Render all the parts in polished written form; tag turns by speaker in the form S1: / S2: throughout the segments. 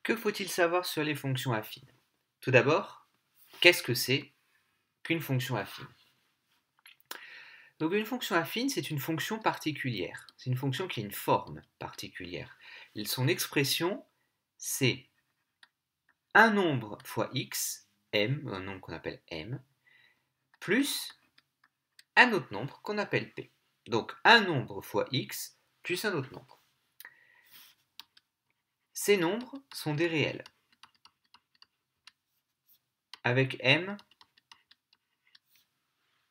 S1: Que faut-il savoir sur les fonctions affines? Tout d'abord, qu'est-ce que c'est qu'une fonction affine? Donc une fonction affine, c'est une fonction particulière. C'est une fonction qui a une forme particulière. Son expression, c'est un nombre fois x, m, un nombre qu'on appelle m, plus un autre nombre qu'on appelle p. Donc un nombre fois x plus un autre nombre. Ces nombres sont des réels, avec m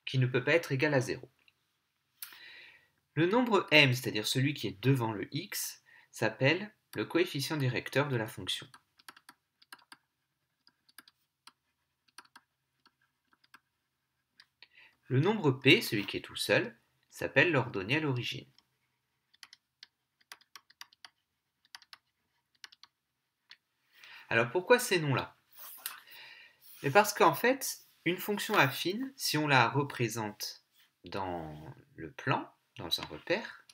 S1: qui ne peut pas être égal à 0. Le nombre m, c'est-à-dire celui qui est devant le x, s'appelle le coefficient directeur de la fonction. Le nombre p, celui qui est tout seul, s'appelle l'ordonnée à l'origine. Alors pourquoi ces noms-là? Parce qu'en fait, une fonction affine, si on la représente dans le plan, dans un repère,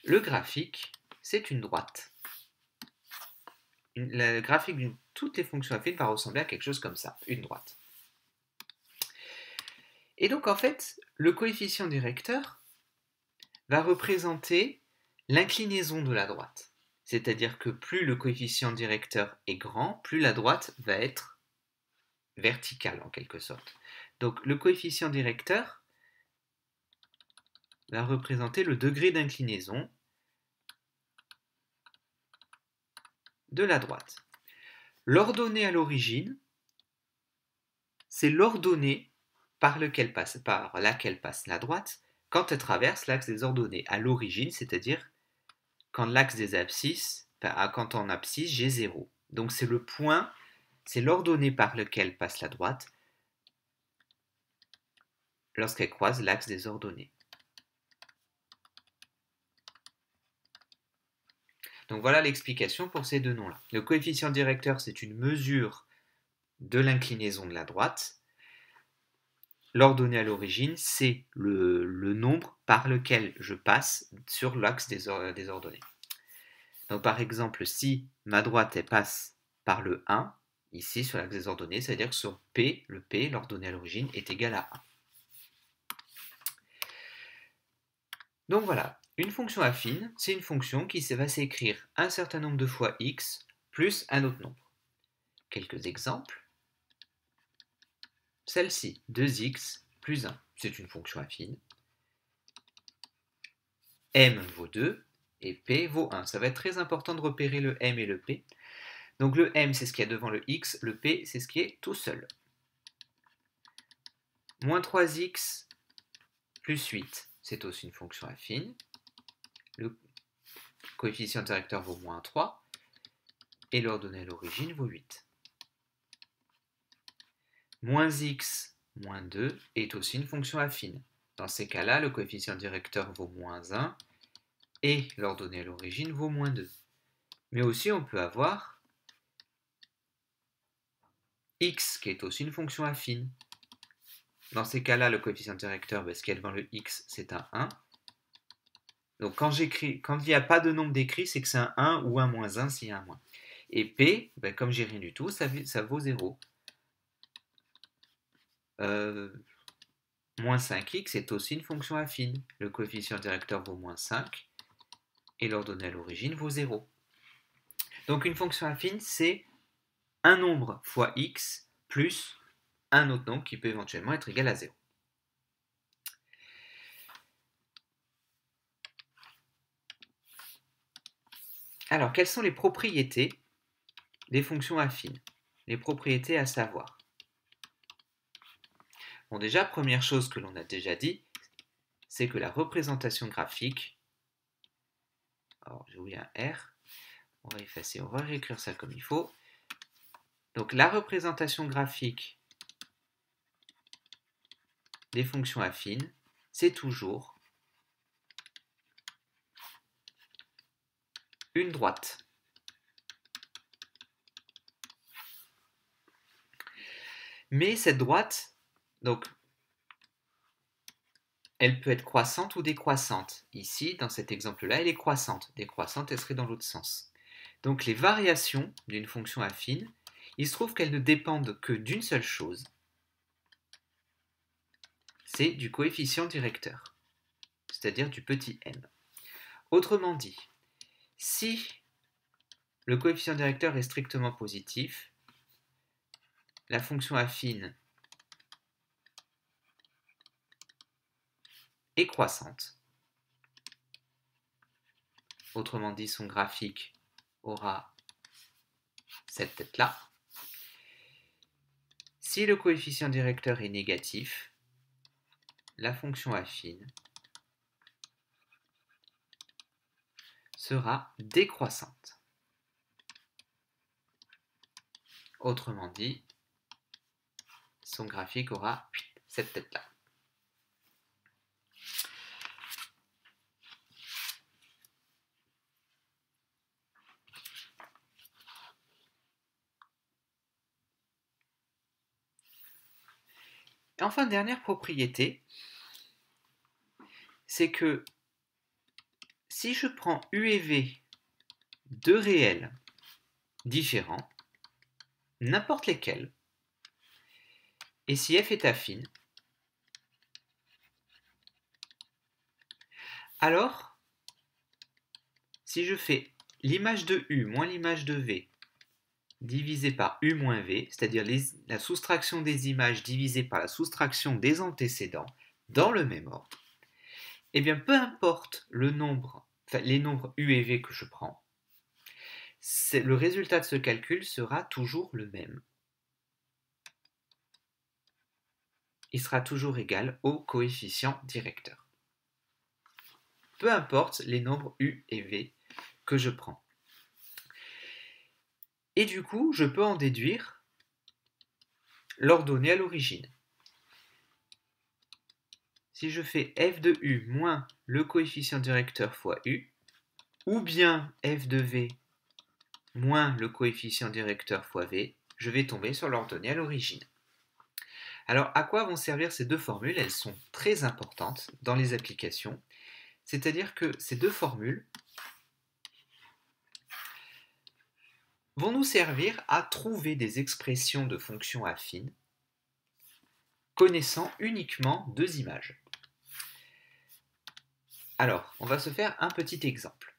S1: le graphique, c'est une droite. Le graphique de toutes les fonctions affines va ressembler à quelque chose comme ça, une droite. Et donc en fait, le coefficient directeur va représenter l'inclinaison de la droite. C'est-à-dire que plus le coefficient directeur est grand, plus la droite va être verticale en quelque sorte. Donc le coefficient directeur va représenter le degré d'inclinaison de la droite. L'ordonnée à l'origine, c'est l'ordonnée par laquelle passe la droite quand elle traverse l'axe des ordonnées à l'origine, c'est-à-dire quand l'axe des abscisses, quand en abscisse j'ai 0. Donc c'est le point, c'est l'ordonnée par lequel passe la droite lorsqu'elle croise l'axe des ordonnées. Donc voilà l'explication pour ces deux noms-là. Le coefficient directeur, c'est une mesure de l'inclinaison de la droite. L'ordonnée à l'origine, c'est le nombre par lequel je passe sur l'axe des ordonnées. Donc par exemple, si ma droite elle passe par le 1, ici sur l'axe des ordonnées, c'est-à-dire que sur P, le P, l'ordonnée à l'origine, est égal à 1. Donc voilà, une fonction affine, c'est une fonction qui va s'écrire un certain nombre de fois x plus un autre nombre. Quelques exemples. Celle-ci, 2x plus 1, c'est une fonction affine. M vaut 2 et P vaut 1. Ça va être très important de repérer le M et le P. Donc le M, c'est ce qu'il y a devant le X, le P, c'est ce qui est tout seul. Moins 3x plus 8, c'est aussi une fonction affine. Le coefficient directeur vaut moins 3 et l'ordonnée à l'origine vaut 8. Moins x moins 2 est aussi une fonction affine. Dans ces cas-là, le coefficient directeur vaut moins 1 et l'ordonnée à l'origine vaut moins 2. Mais aussi, on peut avoir x qui est aussi une fonction affine. Dans ces cas-là, le coefficient directeur, ce qui est devant le x, c'est un 1. Donc quand il n'y a pas de nombre décrit, c'est que c'est un 1 ou un moins 1 s'il y a un moins. Et p, comme j'ai rien du tout, ça vaut 0. Moins 5x est aussi une fonction affine. Le coefficient directeur vaut moins 5 et l'ordonnée à l'origine vaut 0. Donc une fonction affine, c'est un nombre fois x plus un autre nombre qui peut éventuellement être égal à 0. Alors, quelles sont les propriétés des fonctions affines? Les propriétés à savoir. Bon, déjà, première chose que l'on a déjà dit, c'est que la représentation graphique, alors j'ai oublié un R, on va effacer, on va réécrire ça comme il faut. Donc la représentation graphique des fonctions affines, c'est toujours une droite. Mais cette droite, donc, elle peut être croissante ou décroissante. Ici, dans cet exemple-là, elle est croissante. Décroissante, elle serait dans l'autre sens. Donc les variations d'une fonction affine, il se trouve qu'elles ne dépendent que d'une seule chose, c'est du coefficient directeur, c'est-à-dire du petit m. Autrement dit, si le coefficient directeur est strictement positif, la fonction affine est croissante. Autrement dit, son graphique aura cette tête-là. Si le coefficient directeur est négatif, la fonction affine sera décroissante. Autrement dit, son graphique aura cette tête-là. Et enfin, dernière propriété, c'est que si je prends U et V deux réels différents, n'importe lesquels, et si f est affine, alors, si je fais l'image de U moins l'image de V divisé par U moins V, c'est-à-dire la soustraction des images divisée par la soustraction des antécédents dans le même ordre, eh bien peu importe les nombres U et V que je prends, le résultat de ce calcul sera toujours le même. Il sera toujours égal au coefficient directeur. Peu importe les nombres U et V que je prends. Et du coup, je peux en déduire l'ordonnée à l'origine. Si je fais f de U moins le coefficient directeur fois U, ou bien f de V moins le coefficient directeur fois V, je vais tomber sur l'ordonnée à l'origine. Alors, à quoi vont servir ces deux formules? Elles sont très importantes dans les applications. C'est-à-dire que ces deux formules vont nous servir à trouver des expressions de fonctions affines connaissant uniquement deux images. Alors, on va se faire un petit exemple.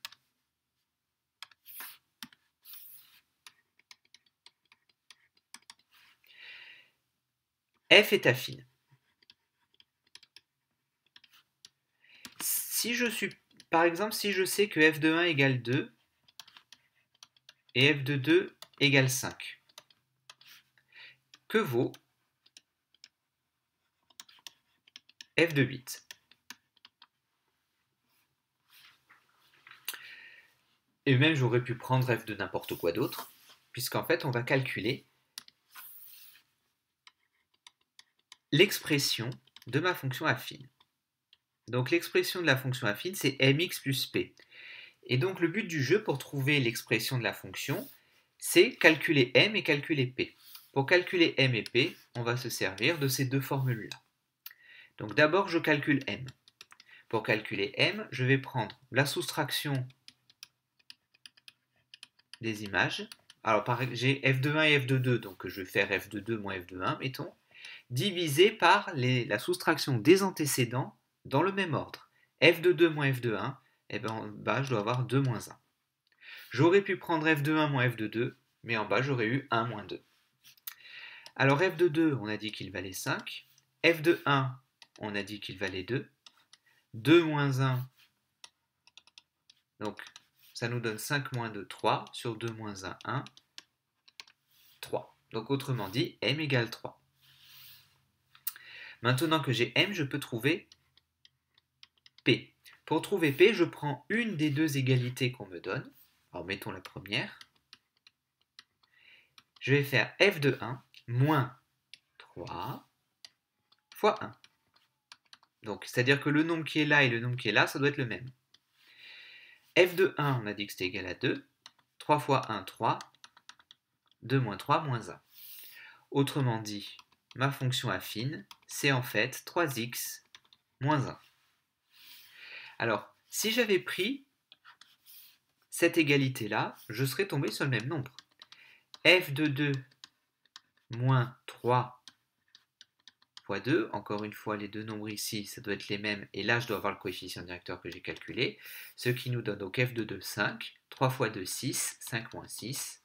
S1: F est affine. Par exemple, si je sais que f de 1 égale 2 et f de 2 égale 5, que vaut f de 8? Et même j'aurais pu prendre f de n'importe quoi d'autre, puisqu'en fait on va calculer l'expression de ma fonction affine. Donc l'expression de la fonction affine, c'est mx plus p. Et donc le but du jeu pour trouver l'expression de la fonction, c'est calculer m et calculer p. Pour calculer m et p, on va se servir de ces deux formules-là. Donc d'abord, je calcule m. Pour calculer m, je vais prendre la soustraction des images. Alors j'ai f de 1 et f de 2, donc je vais faire f de 2 moins f de 1, mettons, divisé par la soustraction des antécédents dans le même ordre. F de 2 moins f de 1, et bien en bas je dois avoir 2 moins 1. J'aurais pu prendre f de 1 moins f de 2, mais en bas j'aurais eu 1 moins 2. Alors f de 2, on a dit qu'il valait 5. F de 1, on a dit qu'il valait 2. 2 moins 1, donc ça nous donne 5 moins 2, 3. Sur 2 moins 1, 1. 3. Donc autrement dit, m égale 3. Maintenant que j'ai m, je peux trouver p. Pour trouver p, je prends une des deux égalités qu'on me donne. Alors mettons la première. Je vais faire f de 1 moins 3 fois 1. Donc, c'est-à-dire que le nombre qui est là et le nombre qui est là, ça doit être le même. F de 1, on a dit que c'était égal à 2. 3 fois 1, 3. 2 moins 3, moins 1. Autrement dit, ma fonction affine, c'est en fait 3x moins 1. Alors, si j'avais pris cette égalité-là, je serais tombé sur le même nombre. f de 2 moins 3 fois 2, encore une fois, les deux nombres ici, ça doit être les mêmes, et là, je dois avoir le coefficient directeur que j'ai calculé, ce qui nous donne donc f de 2, 5, 3 fois 2, 6, 5 moins 6,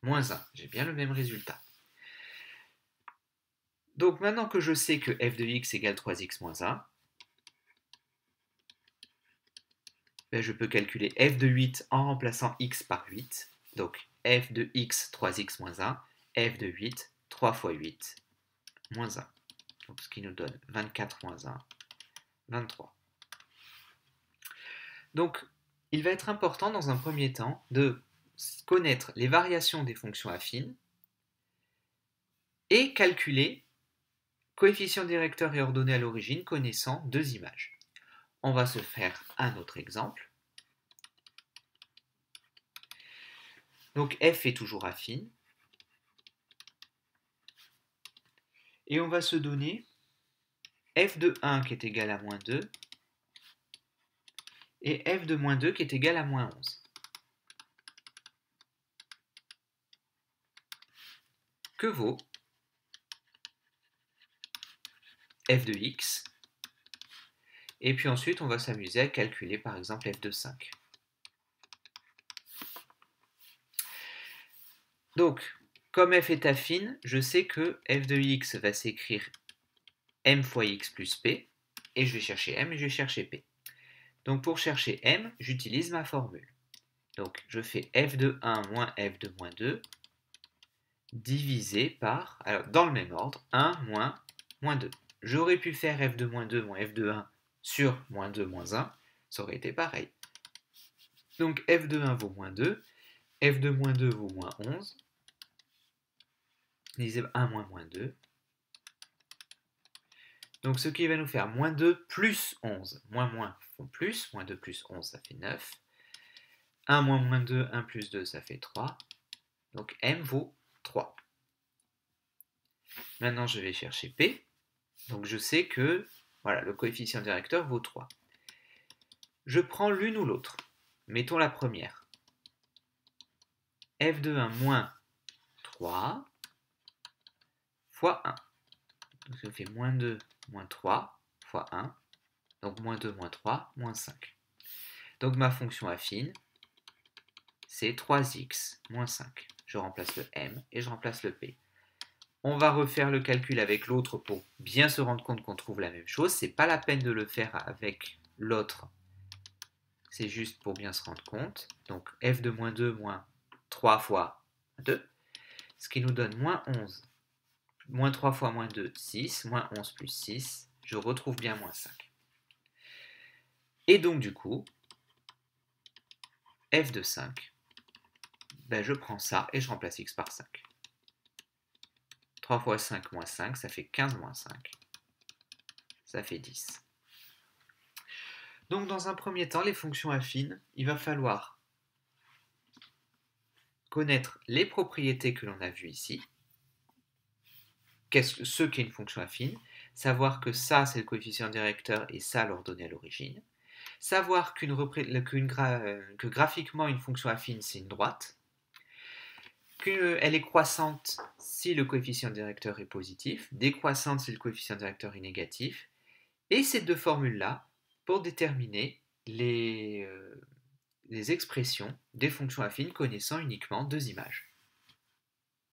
S1: moins 1. J'ai bien le même résultat. Donc, maintenant que je sais que f de x égale 3x moins 1, ben, je peux calculer f de 8 en remplaçant x par 8. Donc, f de x, 3x moins 1, f de 8, 3 fois 8, moins 1. Donc, ce qui nous donne 24 moins 1, 23. Donc, il va être important dans un premier temps de connaître les variations des fonctions affines et calculer coefficient directeur et ordonnée à l'origine connaissant deux images. On va se faire un autre exemple. Donc, f est toujours affine. Et on va se donner f de 1 qui est égal à moins 2 et f de moins 2 qui est égal à moins 11. Que vaut f de x? Et puis ensuite, on va s'amuser à calculer par exemple f de 5. Donc, comme f est affine, je sais que f de x va s'écrire m fois x plus p, et je vais chercher m et je vais chercher p. Donc pour chercher m, j'utilise ma formule. Donc je fais f de 1 moins f de moins 2 divisé par, alors dans le même ordre, 1 moins moins 2. J'aurais pu faire f de moins 2 moins f de 1 sur moins 2 moins 1, ça aurait été pareil. Donc f de 1 vaut moins 2, f de moins 2 vaut moins 11, divisé par 1 moins moins 2. Donc ce qui va nous faire moins 2 plus 11. Moins moins font plus, moins 2 plus 11 ça fait 9. 1 moins moins 2, 1 plus 2 ça fait 3. Donc m vaut 3. Maintenant je vais chercher p. Donc je sais que voilà, le coefficient directeur vaut 3. Je prends l'une ou l'autre. Mettons la première. f de 1 moins 3 fois 1. Donc ça fait moins 2 moins 3 fois 1. Donc moins 2 moins 3 moins 5. Donc ma fonction affine, c'est 3x moins 5. Je remplace le m et je remplace le p. On va refaire le calcul avec l'autre pour bien se rendre compte qu'on trouve la même chose. C'est pas la peine de le faire avec l'autre. C'est juste pour bien se rendre compte. Donc f de moins 2 moins 3 fois 2. Ce qui nous donne moins 11. Moins 3 fois moins 2, 6. Moins 11 plus 6. Je retrouve bien moins 5. Et donc du coup, f de 5, ben, je prends ça et je remplace x par 5. 3 fois 5 moins 5, ça fait 15 moins 5. Ça fait 10. Donc dans un premier temps, les fonctions affines, il va falloir connaître les propriétés que l'on a vues ici. Ce qu'est une fonction affine. Savoir que ça, c'est le coefficient directeur et ça, l'ordonnée à l'origine. Savoir que graphiquement, une fonction affine, c'est une droite. Qu'elle est croissante si le coefficient directeur est positif, décroissante si le coefficient directeur est négatif, et ces deux formules-là pour déterminer les expressions des fonctions affines connaissant uniquement deux images.